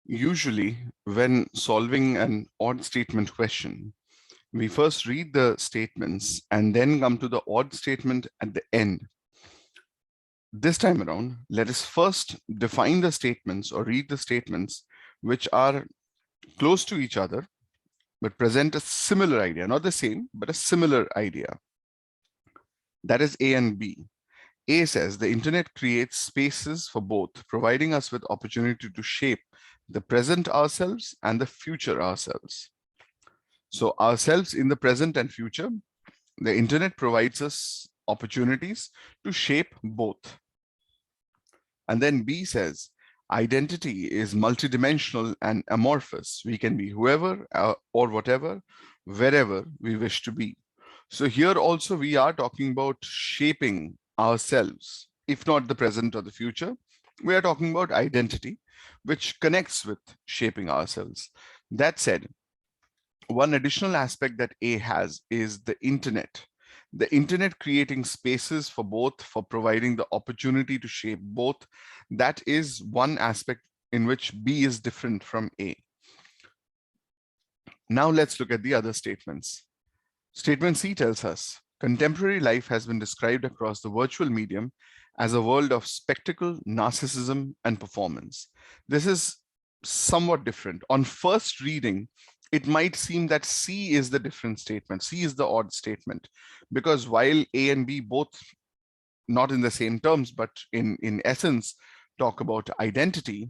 Usually, when solving an odd statement question, we first read the statements and then come to the odd statement at the end. This time around, let us first define the statements or read the statements which are close to each other but present a similar idea, not the same, but a similar idea. That is A and B. A says the internet creates spaces for both, providing us with opportunity to shape the present ourselves and the future ourselves. So ourselves in the present and future, the internet provides us opportunities to shape both. And then B says, identity is multidimensional and amorphous. We can be whoever or whatever, wherever we wish to be. So here also we are talking about shaping ourselves, if not the present or the future. We are talking about identity, which connects with shaping ourselves. That said, one additional aspect that A has is the internet. The internet creating spaces for both, for providing the opportunity to shape both. That is one aspect in which B is different from A. Now let's look at the other statements. Statement C tells us, contemporary life has been described across the virtual medium as a world of spectacle, narcissism, and performance. This is somewhat different. On first reading, it might seem that C is the different statement. C is the odd statement, because while A and B both, not in the same terms, but in essence, talk about identity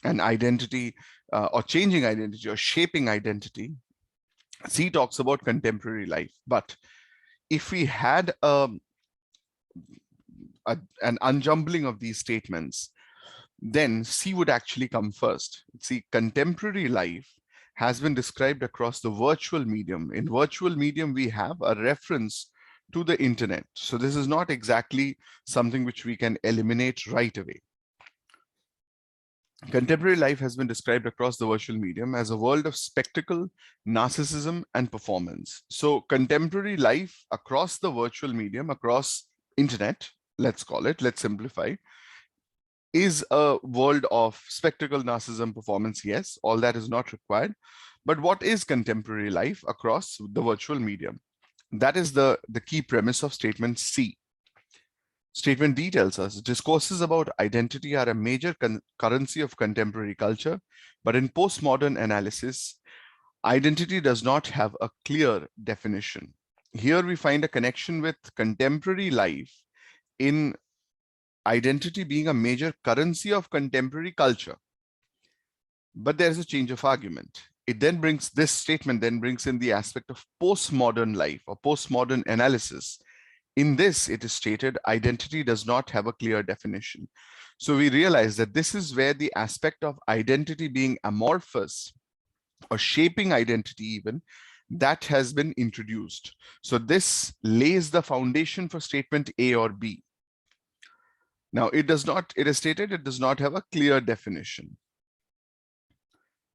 and identity or changing identity or shaping identity, C talks about contemporary life. But if we had an unjumbling of these statements, then C would actually come first. See, contemporary life has been described across the virtual medium. In virtual medium, we have a reference to the internet. So this is not exactly something which we can eliminate right away. Contemporary life has been described across the virtual medium as a world of spectacle, narcissism, and performance. So contemporary life across the virtual medium, across internet, let's call it, let's simplify, is a world of spectacle, narcissism, performance. Yes, all that is not required. But what is contemporary life across the virtual medium? That is the key premise of statement C. Statement D tells us discourses about identity are a major currency of contemporary culture, but in postmodern analysis, identity does not have a clear definition. Here we find a connection with contemporary life in identity being a major currency of contemporary culture. But there's a change of argument. It then brings, this statement then brings in the aspect of postmodern life or postmodern analysis. In this, it is stated identity does not have a clear definition. So we realize that this is where the aspect of identity being amorphous or shaping identity even, that has been introduced. So this lays the foundation for statement A or B. Now, it is stated it does not have a clear definition.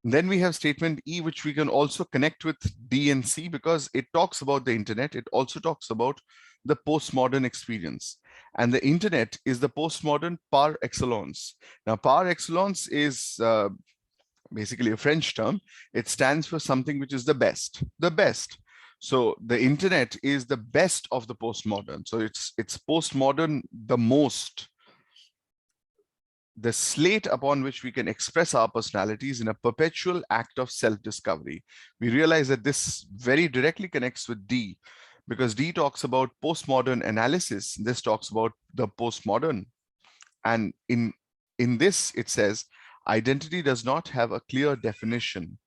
Then we have statement E, which we can also connect with D and C because it talks about the internet. It also talks about the postmodern experience. And the internet is the postmodern par excellence. Now, par excellence is basically a French term. It stands for something which is the best, the best. So the internet is the best of the postmodern. So it's postmodern the most. The slate upon which we can express our personalities in a perpetual act of self-discovery. We realize that this very directly connects with D, because D talks about postmodern analysis. This talks about the postmodern. And in this, it says, identity does not have a clear definition.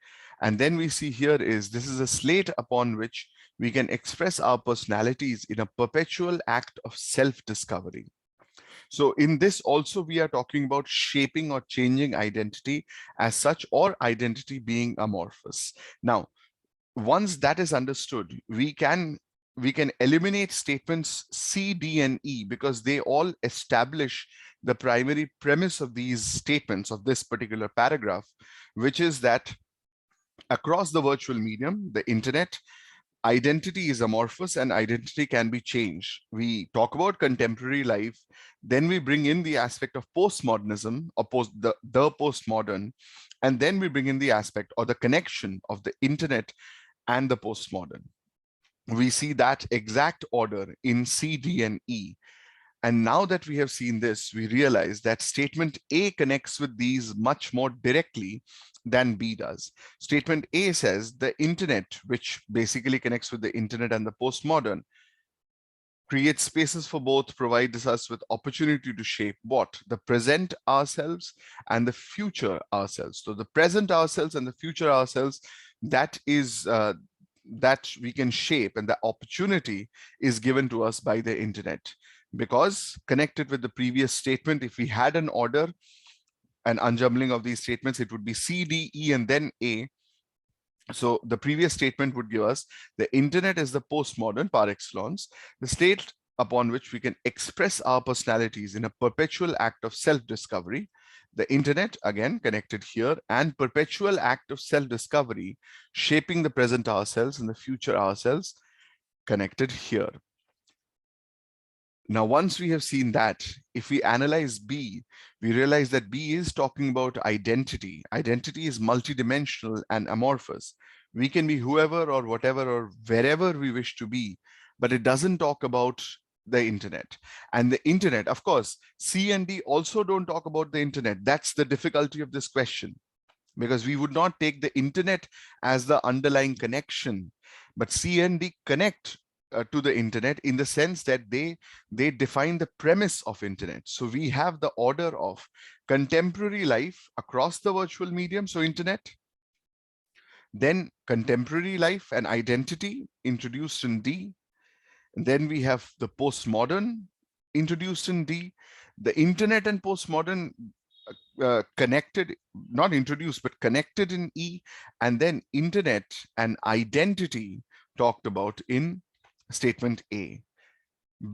And then we see here is, this is a slate upon which we can express our personalities in a perpetual act of self-discovery. So in this also, we are talking about shaping or changing identity as such, or identity being amorphous. Now, once that is understood, we can eliminate statements C, D, and E because they all establish the primary premise of these statements of this particular paragraph, which is that across the virtual medium, the internet, identity is amorphous and identity can be changed. We talk about contemporary life, then we bring in the aspect of postmodernism or the postmodern, and then we bring in the aspect or the connection of the internet and the postmodern. We see that exact order in C, D, and E. And now that we have seen this, we realize that statement A connects with these much more directly than B does. Statement A says the internet, which basically connects with the internet and the postmodern, creates spaces for both, provides us with opportunity to shape what? The present ourselves and the future ourselves. So the present ourselves and the future ourselves, that is that we can shape, and the opportunity is given to us by the internet. Because connected with the previous statement, if we had an order, an unjumbling of these statements, it would be C, D, E, and then A. So the previous statement would give us the internet is the postmodern par excellence, the state upon which we can express our personalities in a perpetual act of self-discovery. The internet, again connected here, and perpetual act of self-discovery, shaping the present ourselves and the future ourselves, connected here. Now, once we have seen that, if we analyze B, we realize that B is talking about identity. Identity is multidimensional and amorphous. We can be whoever or whatever or wherever we wish to be, but it doesn't talk about the internet. And the internet, of course, C and D also don't talk about the internet. That's the difficulty of this question, because we would not take the internet as the underlying connection, but C and D connect to the internet in the sense that they define the premise of internet. So we have the order of contemporary life across the virtual medium, so internet, then contemporary life and identity introduced in D, and then we have the postmodern introduced in D, the internet and postmodern connected, not introduced, but connected in E, and then internet and identity talked about in statement A.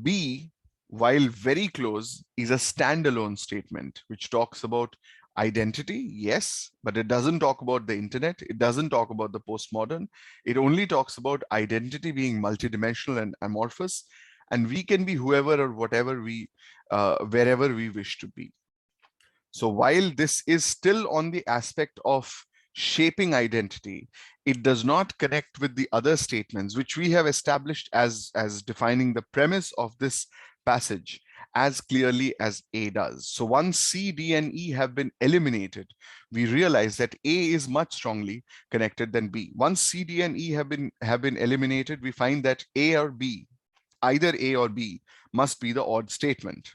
B, while very close, is a standalone statement which talks about identity, yes, but it doesn't talk about the internet. It doesn't talk about the postmodern. It only talks about identity being multidimensional and amorphous, and we can be whoever or whatever we, wherever we wish to be. So while this is still on the aspect of shaping identity, it does not connect with the other statements, which we have established as defining the premise of this passage as clearly as A does. So once C, D, and E have been eliminated, we realize that A is much strongly connected than B. Once C, D, and E have been eliminated, we find that A or B, either A or B, must be the odd statement.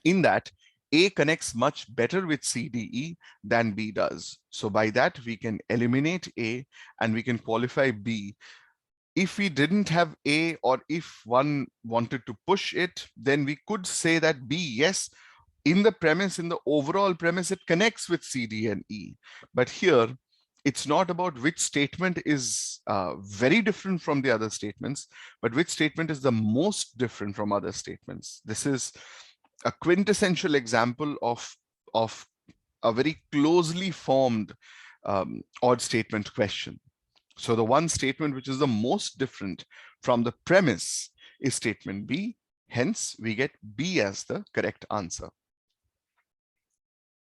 In that, A connects much better with CDE than B does. So by that, we can eliminate A and we can qualify B. If we didn't have A, or if one wanted to push it, then we could say that B, yes, in the premise, in the overall premise, it connects with C, D, and E. But here, it's not about which statement is very different from the other statements, but which statement is the most different from other statements. This is a quintessential example of a very closely formed odd statement question. So the one statement which is the most different from the premise is statement B. Hence, we get B as the correct answer.